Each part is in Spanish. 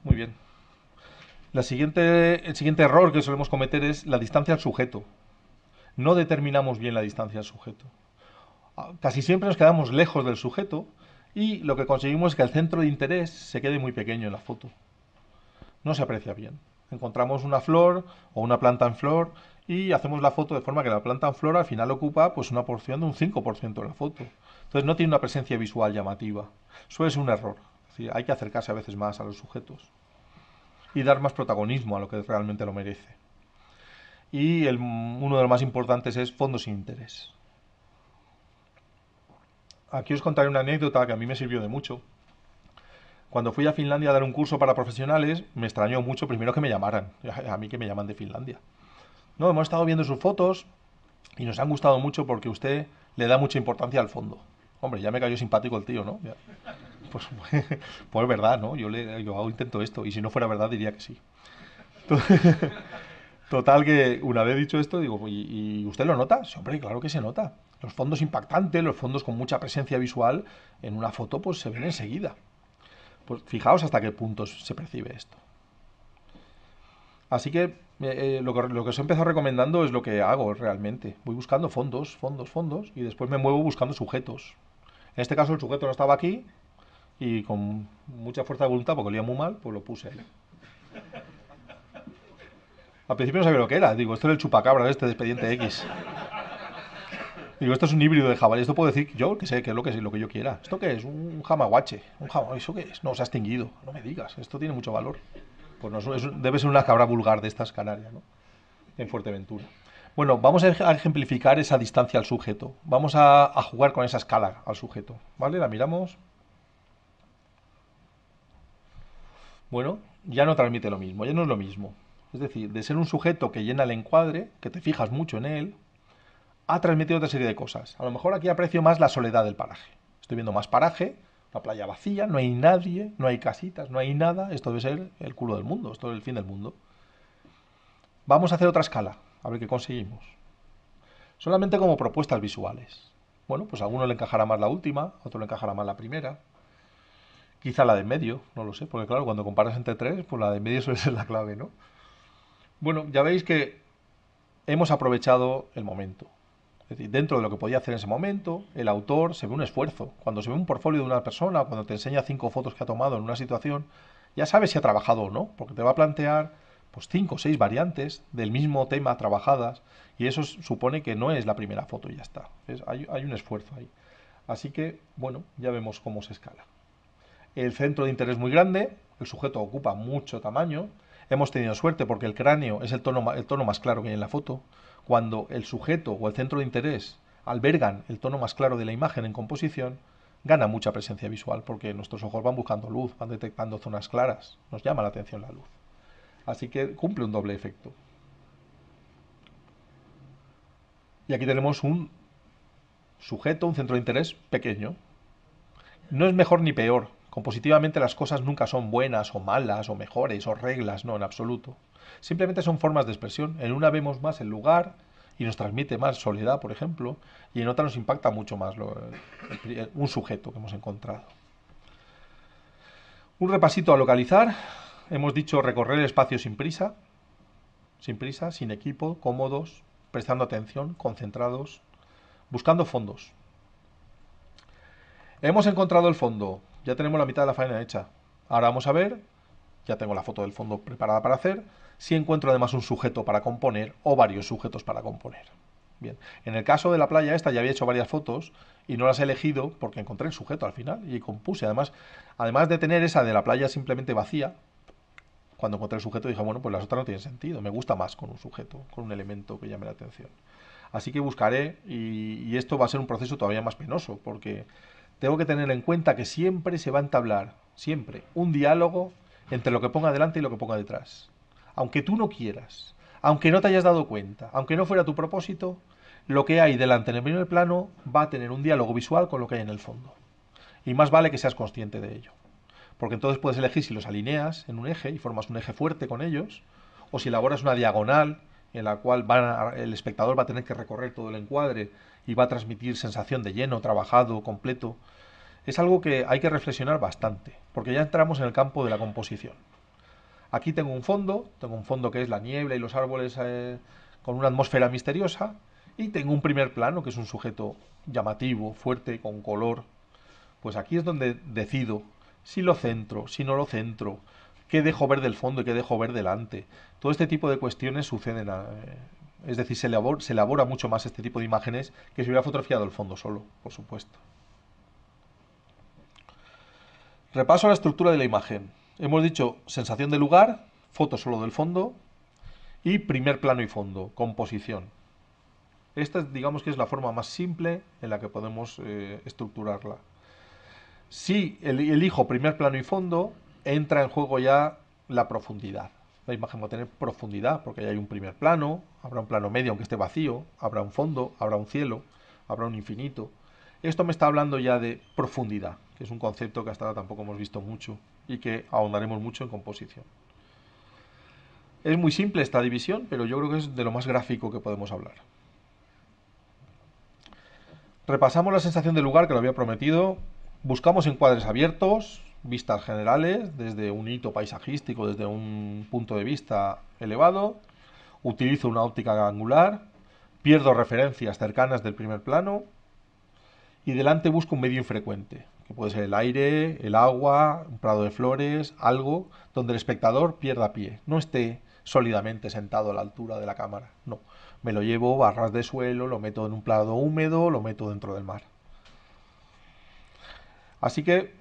Muy bien. El siguiente error que solemos cometer es la distancia al sujeto. No determinamos bien la distancia al sujeto. Casi siempre nos quedamos lejos del sujeto y lo que conseguimos es que el centro de interés se quede muy pequeño en la foto. No se aprecia bien. Encontramos una flor o una planta en flor y hacemos la foto de forma que la planta en flor al final ocupa pues una porción de un 5% de la foto. Entonces no tiene una presencia visual llamativa. Suele ser un error. Es decir, hay que acercarse a veces más a los sujetos y dar más protagonismo a lo que realmente lo merece. Y uno de los más importantes es fondos sin interés. Aquí os contaré una anécdota que a mí me sirvió de mucho. Cuando fui a Finlandia a dar un curso para profesionales, me extrañó mucho primero que me llamaran, a mí que me llaman de Finlandia. No, hemos estado viendo sus fotos y nos han gustado mucho porque usted le da mucha importancia al fondo. Hombre, ya me cayó simpático el tío, ¿no? Pues, pues es verdad, ¿no? Yo intento esto y si no fuera verdad diría que sí. Total que una vez dicho esto, digo, ¿y usted lo nota? Sí, hombre, claro que se nota. Los fondos impactantes, los fondos con mucha presencia visual, en una foto pues se ven enseguida. Pues fijaos hasta qué punto se percibe esto. Así que lo que os he empezado recomendando es lo que hago realmente. Voy buscando fondos, fondos, fondos y después me muevo buscando sujetos. En este caso el sujeto no estaba aquí y con mucha fuerza de voluntad, porque olía muy mal, pues lo puse ahí. Al principio no sabía lo que era. Digo, esto es el chupacabra este de Expediente X. Digo, esto es un híbrido de jabalí. Esto puedo decir yo, que sé, que es lo que yo quiera. ¿Esto qué es? Un jamaguache. ¿Eso qué es? No, se ha extinguido. No me digas. Esto tiene mucho valor. Pues no, debe ser una cabra vulgar de estas Canarias, ¿no? En Fuerteventura. Bueno, vamos a ejemplificar esa distancia al sujeto. Vamos a jugar con esa escala al sujeto. ¿Vale? La miramos. Bueno, ya no transmite lo mismo, ya no es lo mismo. Es decir, de ser un sujeto que llena el encuadre, que te fijas mucho en él, ha transmitido otra serie de cosas. A lo mejor aquí aprecio más la soledad del paraje. Estoy viendo más paraje, una playa vacía, no hay nadie, no hay casitas, no hay nada. Esto debe ser el culo del mundo, esto es el fin del mundo. Vamos a hacer otra escala, a ver qué conseguimos. Solamente como propuestas visuales. Bueno, pues a alguno le encajará más la última, a otro le encajará más la primera. Quizá la de en medio, no lo sé, porque claro, cuando comparas entre tres, pues la de en medio suele ser la clave, ¿no? Bueno, ya veis que hemos aprovechado el momento. Es decir, dentro de lo que podía hacer en ese momento, el autor se ve un esfuerzo. Cuando se ve un portfolio de una persona, cuando te enseña 5 fotos que ha tomado en una situación, ya sabes si ha trabajado o no, porque te va a plantear pues 5 o 6 variantes del mismo tema trabajadas y eso supone que no es la primera foto y ya está. Hay un esfuerzo ahí. Así que, bueno, ya vemos cómo se escala. El centro de interés muy grande, el sujeto ocupa mucho tamaño. Hemos tenido suerte porque el cráneo es el tono más claro que hay en la foto. Cuando el sujeto o el centro de interés albergan el tono más claro de la imagen en composición, gana mucha presencia visual porque nuestros ojos van buscando luz, van detectando zonas claras, nos llama la atención la luz. Así que cumple un doble efecto. Y aquí tenemos un sujeto, un centro de interés pequeño. No es mejor ni peor. Compositivamente las cosas nunca son buenas o malas o mejores o reglas, no, en absoluto. Simplemente son formas de expresión. En una vemos más el lugar y nos transmite más soledad, por ejemplo, y en otra nos impacta mucho más un sujeto que hemos encontrado. Un repasito a localizar. Hemos dicho recorrer el espacio sin prisa, sin equipo, cómodos, prestando atención, concentrados, buscando fondos. Hemos encontrado el fondo, ya tenemos la mitad de la faena hecha. Ahora vamos a ver, ya tengo la foto del fondo preparada para hacer, si encuentro además un sujeto para componer o varios sujetos para componer. Bien, en el caso de la playa esta ya había hecho varias fotos y no las he elegido porque encontré el sujeto al final y compuse. Además de tener esa de la playa simplemente vacía, cuando encontré el sujeto dije, bueno, pues las otras no tienen sentido, me gusta más con un sujeto, con un elemento que llame la atención. Así que buscaré y esto va a ser un proceso todavía más penoso porque tengo que tener en cuenta que siempre se va a entablar, siempre, un diálogo entre lo que ponga delante y lo que ponga detrás. Aunque tú no quieras, aunque no te hayas dado cuenta, aunque no fuera tu propósito, lo que hay delante en el primer plano va a tener un diálogo visual con lo que hay en el fondo. Y más vale que seas consciente de ello. Porque entonces puedes elegir si los alineas en un eje y formas un eje fuerte con ellos, o si elaboras una diagonal en la cual el espectador va a tener que recorrer todo el encuadre y va a transmitir sensación de lleno, trabajado, completo. Es algo que hay que reflexionar bastante, porque ya entramos en el campo de la composición. Aquí tengo un fondo que es la niebla y los árboles con una atmósfera misteriosa, y tengo un primer plano que es un sujeto llamativo, fuerte, con color. Pues aquí es donde decido si lo centro, si no lo centro, qué dejo ver del fondo y qué dejo ver delante. Todo este tipo de cuestiones suceden, es decir, se elabora mucho más este tipo de imágenes que si hubiera fotografiado el fondo solo, por supuesto. Repaso la estructura de la imagen. Hemos dicho sensación de lugar, foto solo del fondo y primer plano y fondo, composición. Esta, digamos que es la forma más simple en la que podemos estructurarla. Si elijo primer plano y fondo, entra en juego ya la profundidad. La imagen va a tener profundidad porque ya hay un primer plano, habrá un plano medio aunque esté vacío, habrá un fondo, habrá un cielo, habrá un infinito. Esto me está hablando ya de profundidad, que es un concepto que hasta ahora tampoco hemos visto mucho y que ahondaremos mucho en composición. Es muy simple esta división, pero yo creo que es de lo más gráfico que podemos hablar. Repasamos la sensación de lugar que lo había prometido. Buscamos encuadres abiertos, vistas generales, desde un hito paisajístico, desde un punto de vista elevado. Utilizo una óptica angular, pierdo referencias cercanas del primer plano y delante busco un medio infrecuente, que puede ser el aire, el agua, un prado de flores, algo donde el espectador pierda pie, no esté sólidamente sentado a la altura de la cámara, no. Me lo llevo a ras de suelo, lo meto en un prado húmedo, lo meto dentro del mar. Así que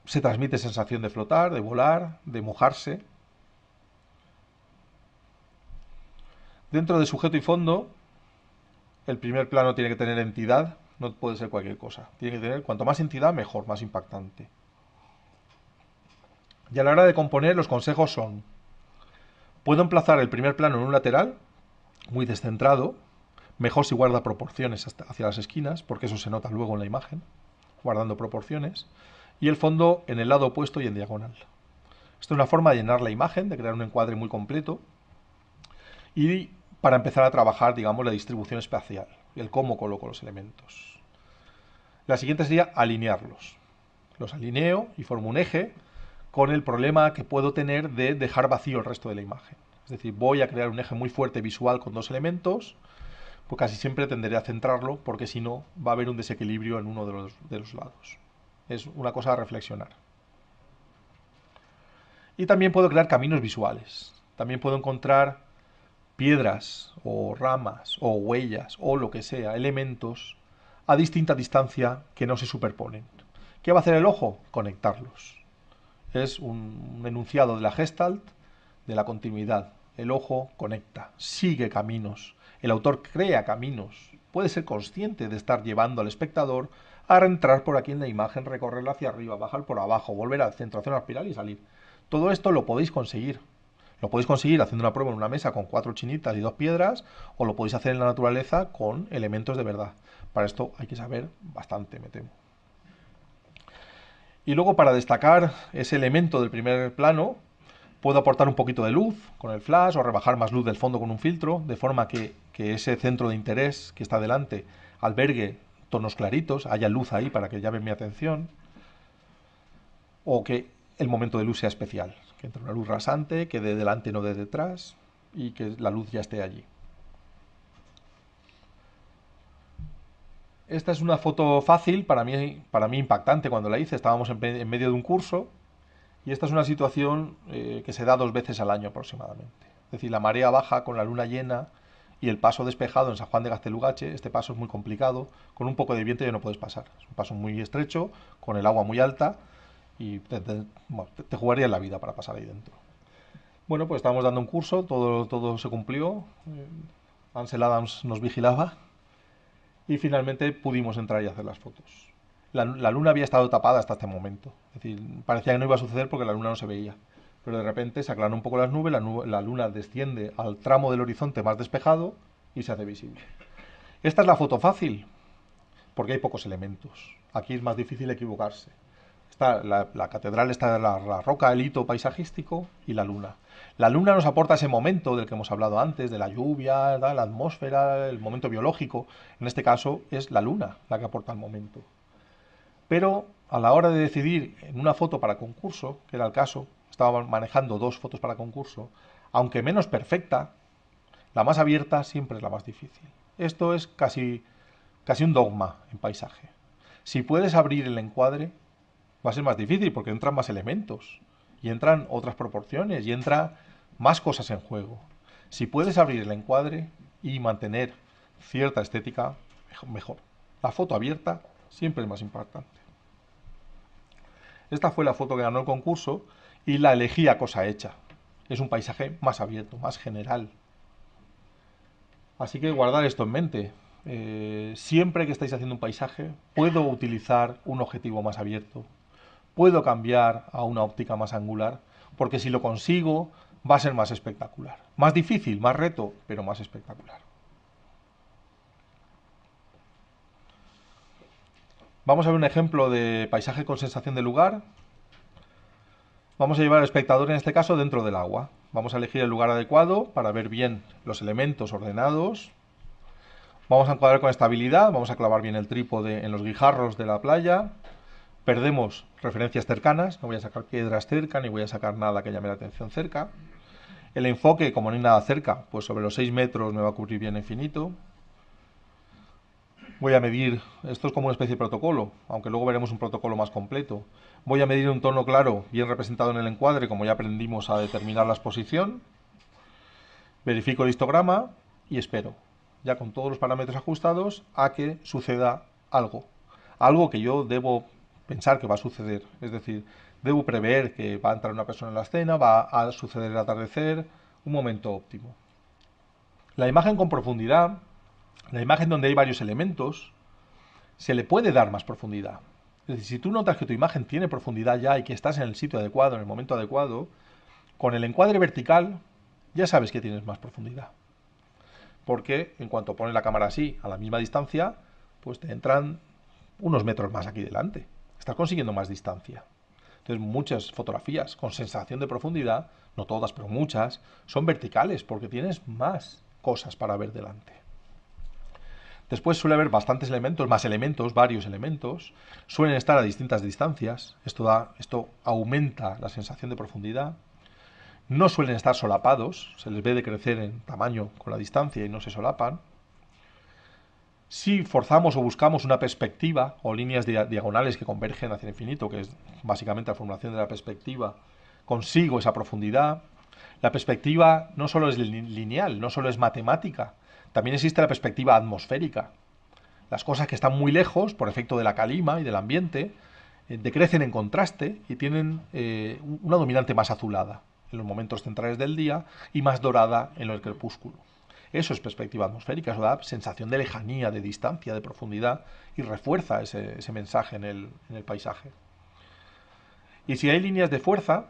se transmite sensación de flotar, de volar, de mojarse. Dentro de sujeto y fondo, el primer plano tiene que tener entidad, no puede ser cualquier cosa. Tiene que tener, cuanto más entidad, mejor, más impactante. Y a la hora de componer, los consejos son: puedo emplazar el primer plano en un lateral, muy descentrado, mejor si guarda proporciones hacia las esquinas, porque eso se nota luego en la imagen, guardando proporciones, y el fondo en el lado opuesto y en diagonal. Esto es una forma de llenar la imagen, de crear un encuadre muy completo, y para empezar a trabajar, digamos, la distribución espacial, el cómo coloco los elementos. La siguiente sería alinearlos. Los alineo y formo un eje con el problema que puedo tener de dejar vacío el resto de la imagen. Es decir, voy a crear un eje muy fuerte visual con dos elementos, pues casi siempre tenderé a centrarlo, porque si no va a haber un desequilibrio en uno de los lados. Es una cosa a reflexionar. Y también puedo crear caminos visuales. También puedo encontrar piedras o ramas o huellas o lo que sea, elementos a distinta distancia que no se superponen. ¿Qué va a hacer el ojo? Conectarlos. Es un enunciado de la Gestalt, de la continuidad. El ojo conecta, sigue caminos. El autor crea caminos. Puede ser consciente de estar llevando al espectador a entrar por aquí en la imagen, recorrerla hacia arriba, bajar por abajo, volver al centro, hacer una espiral y salir. Todo esto lo podéis conseguir. Lo podéis conseguir haciendo una prueba en una mesa con 4 chinitas y 2 piedras, o lo podéis hacer en la naturaleza con elementos de verdad. Para esto hay que saber bastante, me temo. Y luego, para destacar ese elemento del primer plano, puedo aportar un poquito de luz con el flash o rebajar más luz del fondo con un filtro, de forma que ese centro de interés que está delante albergue tonos claritos, haya luz ahí para que llame mi atención, o que el momento de luz sea especial, que entre una luz rasante, que de delante no de detrás, y que la luz ya esté allí. Esta es una foto fácil, para mí impactante cuando la hice. Estábamos en medio de un curso y esta es una situación que se da 2 veces al año aproximadamente. Es decir, la marea baja con la luna llena y el paso despejado en San Juan de Gaztelugache. Este paso es muy complicado, con un poco de viento ya no puedes pasar. Es un paso muy estrecho, con el agua muy alta y bueno, te jugarías la vida para pasar ahí dentro. Bueno, pues estábamos dando un curso, todo se cumplió. Ansel Adams nos vigilaba y finalmente pudimos entrar y hacer las fotos. La luna había estado tapada hasta este momento. Es decir, parecía que no iba a suceder porque la luna no se veía. Pero de repente se aclaran un poco las nubes, la luna desciende al tramo del horizonte más despejado y se hace visible. Esta es la foto fácil, porque hay pocos elementos. Aquí es más difícil equivocarse. Está la catedral, está la roca, el hito paisajístico y la luna. La luna nos aporta ese momento del que hemos hablado antes, de la lluvia, la atmósfera, el momento biológico. En este caso es la luna la que aporta el momento. Pero a la hora de decidir en una foto para concurso, que era el caso, estaba manejando 2 fotos para concurso, aunque menos perfecta, la más abierta siempre es la más difícil. Esto es casi un dogma en paisaje. Si puedes abrir el encuadre, va a ser más difícil porque entran más elementos y entran otras proporciones y entra más cosas en juego. Si puedes abrir el encuadre y mantener cierta estética, mejor. La foto abierta siempre es más importante. Esta fue la foto que ganó el concurso y la elegí a cosa hecha. Es un paisaje más abierto, más general. Así que guardad esto en mente. Siempre que estáis haciendo un paisaje, puedo utilizar un objetivo más abierto, puedo cambiar a una óptica más angular, porque si lo consigo, va a ser más espectacular. Más difícil, más reto, pero más espectacular. Vamos a ver un ejemplo de paisaje con sensación de lugar. Vamos a llevar al espectador, en este caso, dentro del agua. Vamos a elegir el lugar adecuado para ver bien los elementos ordenados. Vamos a encuadrar con estabilidad, vamos a clavar bien el trípode en los guijarros de la playa. Perdemos referencias cercanas, no voy a sacar piedras cerca, ni voy a sacar nada que llame la atención cerca. El enfoque, como no hay nada cerca, pues sobre los 6 metros me va a cubrir bien infinito. Voy a medir, esto es como una especie de protocolo, aunque luego veremos un protocolo más completo. Voy a medir un tono claro, bien representado en el encuadre, como ya aprendimos a determinar la exposición. Verifico el histograma y espero, ya con todos los parámetros ajustados, a que suceda algo. Algo que yo debo pensar que va a suceder. Es decir, debo prever que va a entrar una persona en la escena, va a suceder el atardecer, un momento óptimo. La imagen con profundidad, la imagen donde hay varios elementos, se le puede dar más profundidad. Es decir, si tú notas que tu imagen tiene profundidad ya y que estás en el sitio adecuado, en el momento adecuado, con el encuadre vertical ya sabes que tienes más profundidad. Porque en cuanto pones la cámara así, a la misma distancia, pues te entran unos metros más aquí delante. Estás consiguiendo más distancia. Entonces muchas fotografías con sensación de profundidad, no todas, pero muchas, son verticales porque tienes más cosas para ver delante. Después suele haber bastantes elementos, más elementos, varios elementos. Suelen estar a distintas distancias. Esto aumenta la sensación de profundidad. No suelen estar solapados, se les ve decrecer en tamaño con la distancia y no se solapan. Si forzamos o buscamos una perspectiva o líneas diagonales que convergen hacia el infinito, que es básicamente la formulación de la perspectiva, consigo esa profundidad. La perspectiva no solo es lineal, no solo es matemática, también existe la perspectiva atmosférica. Las cosas que están muy lejos, por efecto de la calima y del ambiente, decrecen en contraste y tienen una dominante más azulada en los momentos centrales del día y más dorada en el crepúsculo. Eso es perspectiva atmosférica, eso da sensación de lejanía, de distancia, de profundidad y refuerza ese mensaje en el paisaje. Y si hay líneas de fuerza,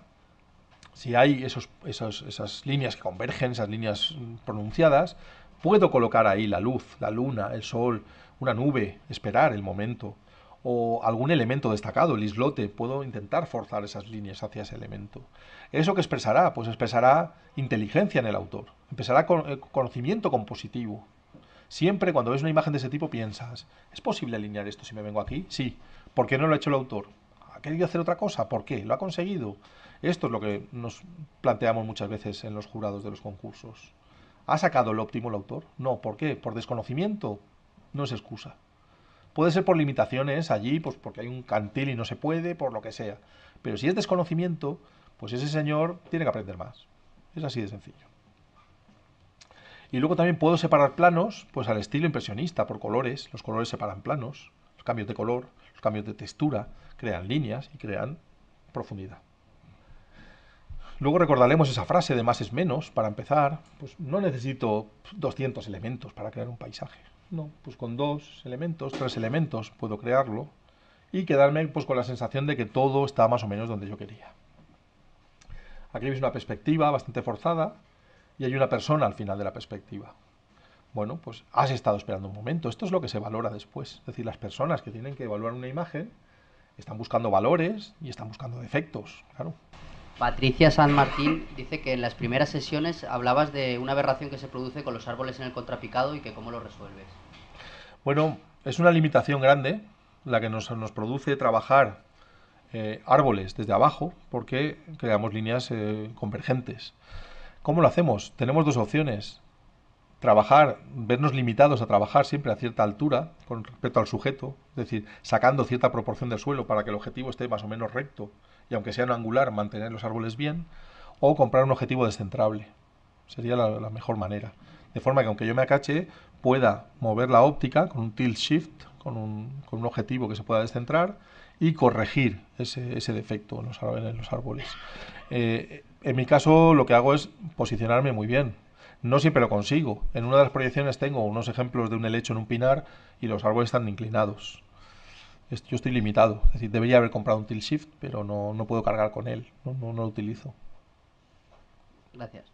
si hay esas líneas que convergen, esas líneas pronunciadas, puedo colocar ahí la luz, la luna, el sol, una nube, esperar el momento, o algún elemento destacado, el islote, puedo intentar forzar esas líneas hacia ese elemento. ¿Eso qué expresará? Pues expresará inteligencia en el autor, expresará conocimiento compositivo. Siempre cuando ves una imagen de ese tipo piensas, ¿es posible alinear esto si me vengo aquí? Sí. ¿Por qué no lo ha hecho el autor? ¿Ha querido hacer otra cosa? ¿Por qué? ¿Lo ha conseguido? Esto es lo que nos planteamos muchas veces en los jurados de los concursos. ¿Ha sacado el óptimo el autor? No. ¿Por qué? ¿Por desconocimiento? No es excusa. Puede ser por limitaciones allí, pues porque hay un cantil y no se puede, por lo que sea. Pero si es desconocimiento, pues ese señor tiene que aprender más. Es así de sencillo. Y luego también puedo separar planos, pues al estilo impresionista, por colores. Los colores separan planos, los cambios de color, los cambios de textura, crean líneas y crean profundidad. Luego recordaremos esa frase de más es menos, para empezar. Pues no necesito 200 elementos para crear un paisaje. No, pues con 2 elementos, 3 elementos puedo crearlo y quedarme pues con la sensación de que todo está más o menos donde yo quería. Aquí veis una perspectiva bastante forzada y hay una persona al final de la perspectiva. Bueno, pues has estado esperando un momento. Esto es lo que se valora después. Es decir, las personas que tienen que evaluar una imagen están buscando valores y están buscando defectos, claro. Patricia San Martín dice que en las primeras sesiones hablabas de una aberración que se produce con los árboles en el contrapicado y que cómo lo resuelves. Bueno, es una limitación grande la que nos produce trabajar árboles desde abajo porque creamos líneas convergentes. ¿Cómo lo hacemos? Tenemos dos opciones. Trabajar, vernos limitados a trabajar siempre a cierta altura con respecto al sujeto, es decir, sacando cierta proporción del suelo para que el objetivo esté más o menos recto y aunque sea no angular, mantener los árboles bien, o comprar un objetivo descentrable. Sería la mejor manera. De forma que aunque yo me acache, pueda mover la óptica con un tilt shift, con un objetivo que se pueda descentrar y corregir ese defecto en los árboles. En mi caso lo que hago es posicionarme muy bien. No siempre lo consigo. En una de las proyecciones tengo unos ejemplos de un helecho en un pinar y los árboles están inclinados. Yo estoy limitado. Es decir, debería haber comprado un tilt shift, pero no puedo cargar con él. No lo utilizo. Gracias.